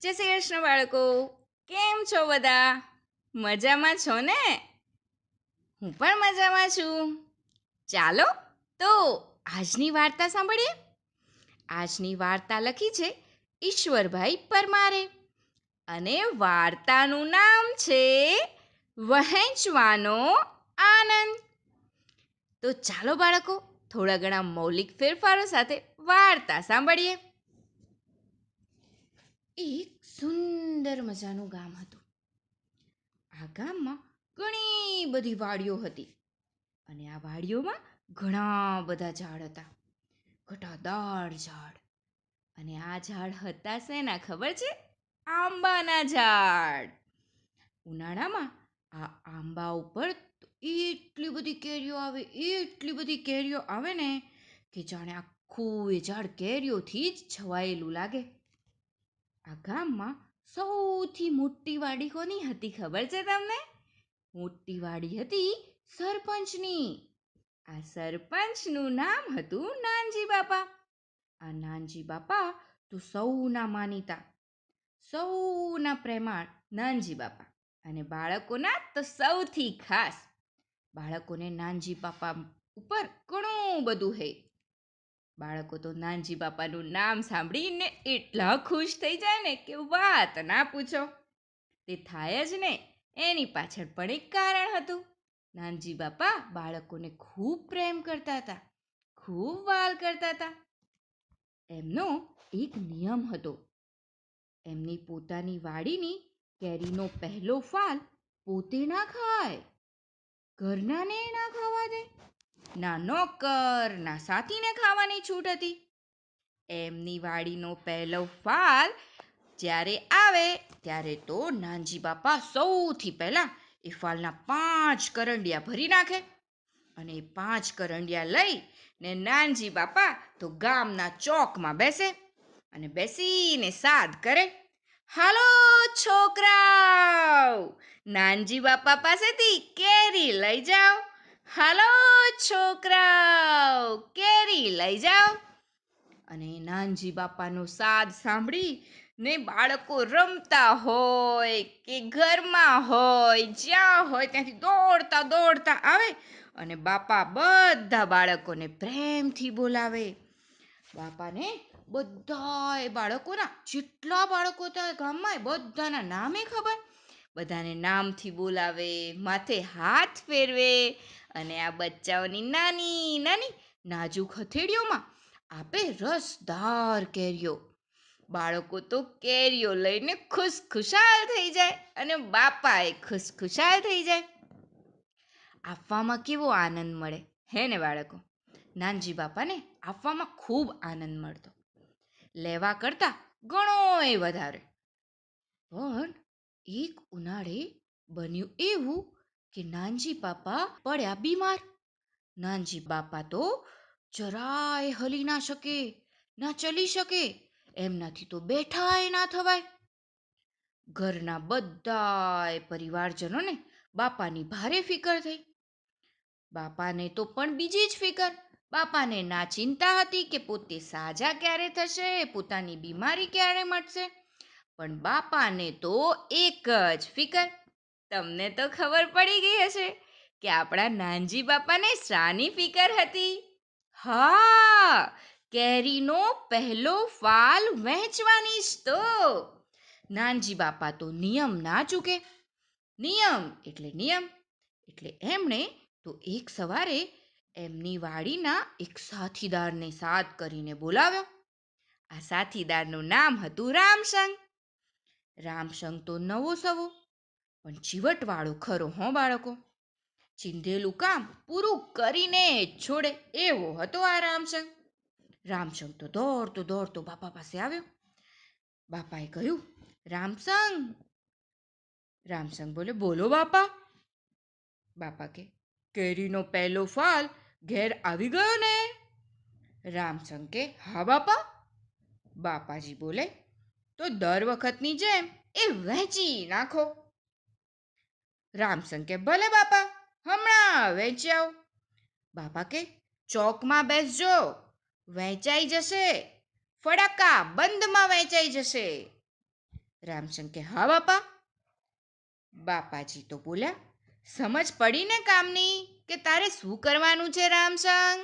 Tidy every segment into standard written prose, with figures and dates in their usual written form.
જય શ્રી કૃષ્ણ બાળકો. કેમ છો બધા? મજામાં છો ને? હું પણ મજામાં છું. ચાલો તો આજની વાર્તા સાંભળીએ. આજની વાર્તા લખી છે ઈશ્વરભાઈ પરમારે અને વાર્તાનું નામ છે વહેંચવાનો આનંદ. તો ચાલો બાળકો, થોડા ઘણા મૌલિક ફેરફારો સાથે વાર્તા સાંભળીએ. એક સુંદર મજાનું ગામ હતું. આ ગામમાં ઘણી બધી વાડીઓ હતી અને આ વાડીઓમાં ઘણા બધા ઝાડ હતા, ઘટાદાર ઝાડ. અને આ ઝાડ હતા શેના ખબર છે? આંબાના ઝાડ. ઉનાળામાં આ આંબા ઉપર એટલી બધી કેરીઓ આવે ને કે જાણે આખું એ ઝાડ કેરીઓથી જ છવાયેલું લાગે. આ ગામમાં સૌથી મોટી વાડી કોની હતી ખબર છે તમને? મોટી વાડી હતી સરપંચની. આ સરપંચનું નામ હતું નાનજી બાપા. આ નાનજી બાપા તો સૌના માનીતા, સૌના પ્રેમાળ નાનજી બાપા. અને બાળકોના તો સૌથી ખાસ. બાળકોને નાનજી બાપા ઉપર ઘણું બધું હે. બાળકો તો નાનજી બાપાનું નામ સાંભળીને એટલા ખુશ થઈ જાય ને કે વાત ના પૂછો. તે થાય જ ને, એની પાછળ પણ એક કારણ હતું. નાનજી બાપા બાળકોને ખૂબ પ્રેમ કરતા હતા, ખૂબ વાલ કરતા હતા. એમનો એક નિયમ હતો. એમની પોતાની વાડીની કેરીનો પહેલો ફાલ પોતે ના ખાય, ઘરનાને ના ખાવા દે. ના નોકર ના સાથીને ખાવાની છૂટ હતી. એમની વાડીનો પહેલો ફાલ જ્યારે આવે ત્યારે તો નાનજી બાપા સૌથી પહેલાં એ ફાલના 5 કરંડિયા ભરી નાખે. અને એ 5 કરંડિયા લઈ ને નાનજી બાપા તો ગામના ચોકમાં બેસે અને બેસીને સાદ કરે. હાલો છોકરાઓ, નાનજી બાપા પાસેથી કેરી લઈ જાઓ. હાલો છોકરાઓ, કેરી લઈ જાઓ. અને નાનજી બાપાનો સાદ સાંભળી ને બાળકો રમતા હોય કે ઘરમાં હોય, જ્યાં હોય ત્યાંથી દોડતા દોડતા આવે અને બાપા બધા બાળકોને પ્રેમથી બોલાવે. બાપાને બધાય બાળકોના, જેટલા બાળકો હતા ગામમાં, બધાના નામે ખબર. બધાને નામથી બોલાવે, માથે હાથ ફેરવે અને આ બચ્ચાઓની નાની નાની નાજુક હથેળીઓમાં આપે રસદાર કેરીઓ. બાળકો તો કેરીઓ લઈને ખુશખુશાલ થઈ જાય અને બાપાએ ખુશખુશાલ થઈ જાય. આપવામાં કેવો આનંદ મળે હે ને બાળકો? નાનજી બાપાને આપવામાં ખૂબ આનંદ મળતો, લેવા કરતાં ઘણોય વધારે. પણ એક ઉનાળે બન્યું એવું કે નાનજી બાપા પડ્યા બીમાર. નાનજી બાપા તો જરાય હલી ના શકે, ના ચલી શકે. એમનાથી તો બેઠાય ના થવાય. ઘરના બધાય પરિવારજનોને બાપાની ભારે ફિકર થઈ. બાપાને તો પણ બીજી જ ફિકર. બાપાને ના ચિંતા હતી કે પોતે સાજા ક્યારે થશે, પોતાની બીમારી ક્યારે મટશે. પણ બાપાને તો એક જ ફિકર. તમને તો ખબર પડી ગઈ હશે કે આપણા નાનજી બાપાને શાની ફિકર હતી? હા, કેરીનો પહેલો ફાલ વહેંચવાની જ તો. નાનજી બાપા તો નિયમ ના ચૂકે. નિયમ એટલે નિયમ. એટલે એમણે તો એક સવારે એમની વાડીના એક સાથીદારને સાદ કરીને બોલાવ્યો. આ સાથીદારનું નામ હતું રામસંગ. રામસંગ તો નવો સવો પણ ચીવટવાળો ખરો હો બાળકો. ચીંધેલું કામ પૂરું કરીને છોડે એવો હતો આ રામસંગ. રામસંગ તો દોડતો દોડતો બાપા પાસે આવ્યો. બાપાએ કહ્યું, રામસંગ. રામસંગ બોલે, બોલો બાપા. બાપા કે, કેરીનો પહેલો ફાલ ઘેર આવી ગયો ને? રામસંગ કે, હા બાપા. બાપાજી બોલે, તો દર વખતની જેમ એ વહેંચી નાખો. રામસંગ કે, ભલે બાપા, હમણાં વહેંચી આવો. બાપા કે, ચોકમાં બેસજો, વહેંચાઈ જશે, ફડાકા બંધમાં વહેંચાઈ જશે. રામસંગ કે હા બાપા. બાપાજી તો બોલ્યા, સમજ પડી ને કામની કે તારે શું કરવાનું છે રામસંગ?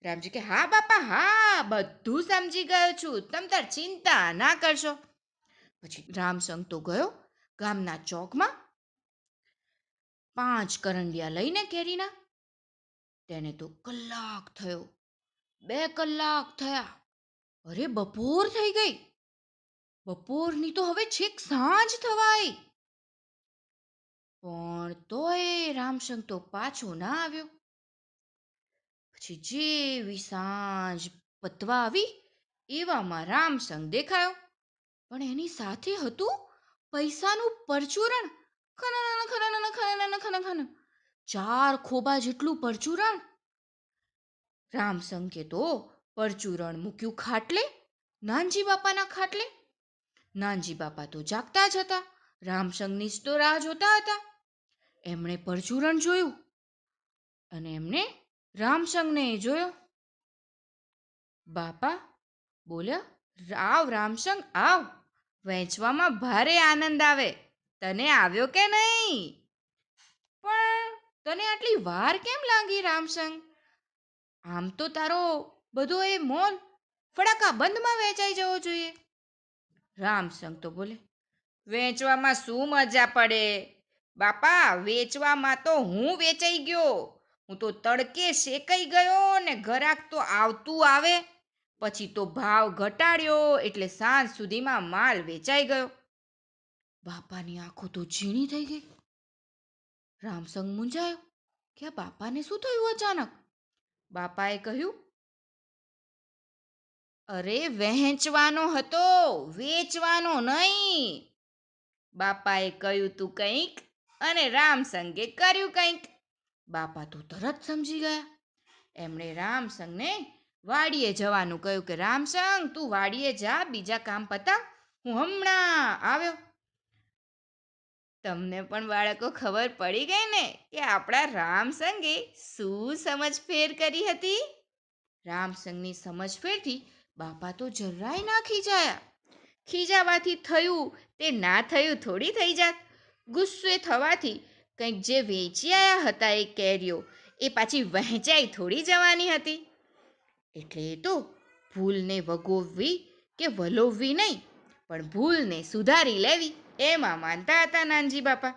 રામજી કે હા બાપા હા, બધું સમજી ગયો છું, તમ તાર ચિંતા ના કરશો. પછી રામસંગ તો ગયો ગામના ચોકમાં 5 કરંડિયા લઈને કેરીના. તેને તો કલાક થયો, 2 કલાક થયા, અરે બપોર થઈ ગઈ. બપોરની તો હવે છેક સાંજ થવાય. પણ તોય રામસંગ તો પાછો ના આવ્યો. પછી જેવી સાંજ પતવા આવી એવામાં રામસંગ દેખાયો, પણ એની સાથે હતું પૈસાનું પરચુરણ. ખનન ખનન ખનન ખનન 4 ખોબા જેટલું પરચુરણ. રામસંગે તો પરચુરણ મૂક્યું ખાટલે, નાનજી બાપાના ખાટલે. નાનજી બાપા તો જાગતા જ હતા, રામસંગની જ તો રાહ જોતા હતા. એમણે પરચુરણ જોયું અને એમને રામસંગને જોયો. બાપા બોલ્યા, આવ રામસંગ આવ, વહેંચવામાં ભારે આનંદ આવે. તને આવ્યો કે નહીં? પણ તને આટલી વાર કેમ લાગી રામસંગ? આમ તો તારો બધો એ મોલ ફડાકા બંધમાં વેચાઈ જવો જોઈએ. રામસંગ તો બોલે, વેચવામાં શું મજા પડે બાપા, વેચવામાં તો હું વેચાઈ ગયો. હું તો તડકે શેકાઈ ગયો ને ઘરાક તો આવતું આવે. પછી તો ભાવ ઘટાડ્યો એટલે સાંજ સુધીમાં માલ વેચાઈ ગયો. બાપાની આંખો તો ઝીણી થઈ ગઈ. રામસંગ મૂંઝાયો કે આ બાપાને શું થયું અચાનક. બાપાએ કહ્યું, અરે વહેંચવાનો હતો, વેચવાનો નહીં. બાપાએ કહ્યું તું કંઈક અને રામસંગે કર્યું કંઈક. બાપા તો તરત સમજી ગયા. એમણે રામસંગને વાડીએ જવાનું કહ્યું કે રામસંગ તું વાડીએ જા, બીજા કામ પતાવ, હું હમણાં આવ્યો. તમને પણ બાળકો ખબર પડી ગઈ ને કે આપણા રામસંગે શું સમજફેર કરી હતી? રામસંગની સમજફેરથી બાપા તો જરાય ના ખીજાયા. ખીજાવાથી થયું તે ના થયું થોડી થઈ જાત. ગુસ્સે થવાથી કંઈક જે વેચી આવ્યા હતા એ કેરીઓ એ પાછી વહેંચાઈ થોડી જવાની હતી. એટલે એ તો ભૂલને વગોવવી કે વલોવવી નહીં, પણ ભૂલને સુધારી લેવી એમાં માનતા હતા નાનજી બાપા.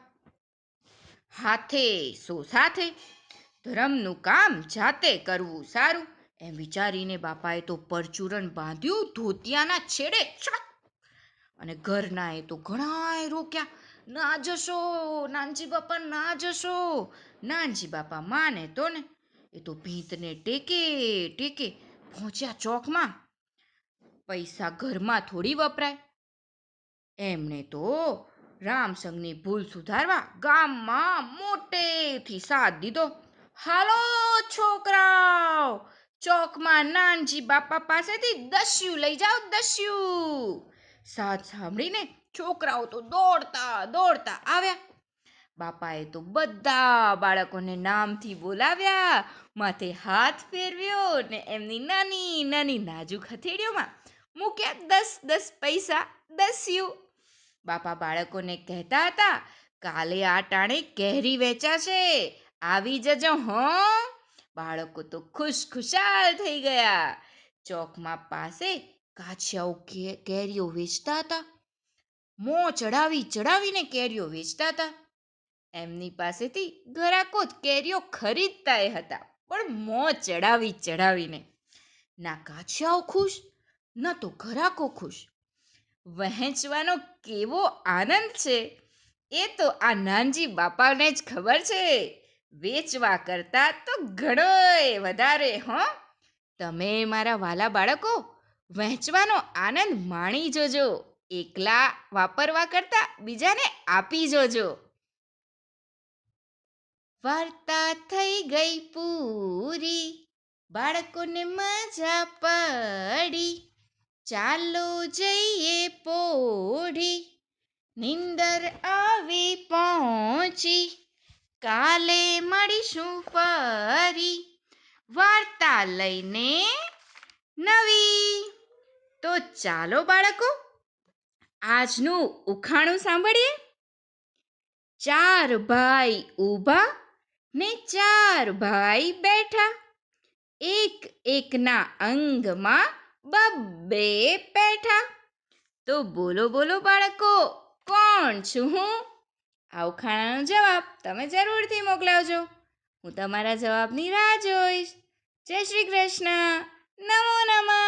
હાથે સો સાથે, ધર્મનું કામ જાતે કરવું સારું, એમ વિચારીને બાપાએ તો પરચુરણ બાંધ્યું ધોતિયાના છેડે ચડક. અને ઘરનાએ તો ઘણાય રોક્યા, ના જશો નાનજી બાપા, ના જશો. નાનજી બાપા માને તો ને, એ તો ભીંતને ટેકે ટેકે પહોંચ્યા ચોકમાં. પૈસા ઘરમાં થોડી વપરાય. એમણે તો રામસંગની ભૂલ સુધારવા ગામમાં મોટેથી સાથ દીધો. હાલો છોકરાઓ, ચોકમાં નાનજી બાપા પાસેથી દસ્યુ લઈ જાઓ, દસ્યુ. સાથ સાંભળીને છોકરાઓ તો દોડતા દોડતા આવ્યા. બાપાએ તો બધા બાળકોને નામથી બોલાવ્યા, માથે હાથ ફેરવ્યો ને એમની નાની નાની નાજુક હથેળીઓમાં મૂક્યા 10-10 પૈસા, દસ્યુ. બાપા બાળકોને કહેતા હતા, કાલે આ ટાણે કેરી વેચાશે, આવી જજો હો. બાળકો તો ખુશખુશાલ થઈ ગયા. ચોકમાં પાસે કાછિયાઓ કેરીઓ વેચતા હતા. મોં ચડાવી ચડાવીને કેરીઓ વેચતા હતા. એમની પાસેથી ઘરાકો કેરીઓ ખરીદતા હતા, પણ મોં ચડાવી ચડાવીને. ના કાછિયાઓ ખુશ, ન તો ઘરાકો ખુશ. વહેંચવાનો કેવો આનંદ છે એ તો આ નાનજી બાપાને જ ખબર છે. વેચવા કરતા તો ઘણોય વધારે હો. તમે મારા વાલા બાળકો વહેંચવાનો આનંદ માણી જોજો, એકલા વાપરવા કરતા બીજાને આપી જોજો. વાર્તા થઈ ગઈ પૂરી, બાળકોને મજા પડી. ચાલો જઈએ પોઢી, નિંદર આવી પહોંચી. કાલે મળીશું ફરી, વાર્તા લઈને નવી. તો ચાલો બાળકો, આજનું ઉખાણું સાંભળીએ. ચાર ભાઈ ઊભા ને ચાર ભાઈ બેઠા, એક એકના અંગમાં બબ્બે પેઠા. તો બોલો બોલો બાળકો, કોણ છું હું? આ ઉખાણાનો જવાબ તમે જરૂરથી મોકલાવજો. હું તમારા જવાબની રાહ જોઈશ. જય શ્રી કૃષ્ણ. નમો નમઃ.